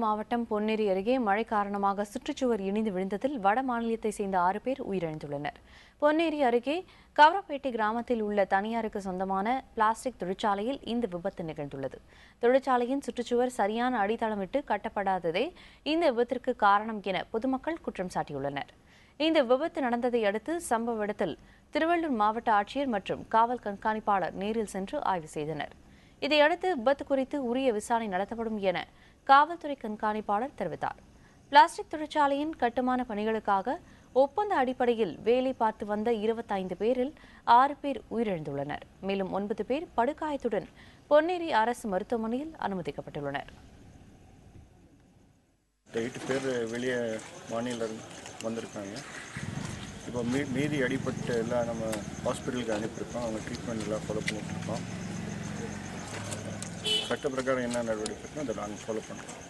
மாவட்டம் பொன்னேரி அருகே மழை காரணமாக சுற்றுச்சுவர் இடிந்து விழுந்ததில் வட மாநிலத்தை சேர்ந்த 6 பேர் உயிரிழந்துள்ளனர். பொன்னேரி அருகே கவரப்பேட்டை கிராமத்தில் உள்ள தனியாருக்கு சொந்தமான பிளாஸ்டிக் தொழிற்சாலையில் இந்த விபத்து நிகழ்ந்துள்ளது. தொழிற்சாலையின் சுற்றுச்சுவர் சரியான அடித்தளமிட்டு கட்டப்படாததே இந்த விபத்திற்கு காரணம் என பொதுமக்கள் குற்றம் சாட்டியுள்ளனர். இந்த விபத்து நடந்ததை அடுத்து சம்பவ இடத்தில் திருவள்ளூர் மாவட்ட ஆட்சியர் மற்றும் காவல் கண்காணிப்பாளர் நேரில் சென்று ஆய்வு செய்தனர். இதையடுத்து விபத்து குறித்து உரிய விசாரணை நடத்தப்படும் என காவல்துறை கண்காணிப்பாளர் தெரிவித்தார். பிளாஸ்டிக் தொழிற்சாலையின் கட்டுமான பணிகளுக்காக ஒப்பந்த அடிப்படையில் வேலை பார்த்து வந்த 25 பேரில் 6 பேர் உயிரிழந்துள்ளனர். மேலும் 9 பேர் படுகாயத்துடன் பொன்னேரி அரசு மருத்துவமனையில் அனுமதிக்கப்பட்டுள்ளனர். 8 பேர் வெளியே மாநிலம் வந்திருக்காங்க. இப்போ மீதி அடிப்பட்டு எல்லாம் நம்ம ஹாஸ்பிட்டலுக்கு அனுப்பியிருக்கோம். அவங்க ட்ரீட்மெண்ட் எல்லாம் ஃபாலோ பண்ணிட்டு இருக்கோம். சட்ட பிரகாரம் என்ன நடவடிக்கை இருக்கோ அதை நாங்கள் ஃபாலோ பண்ணுறோம்.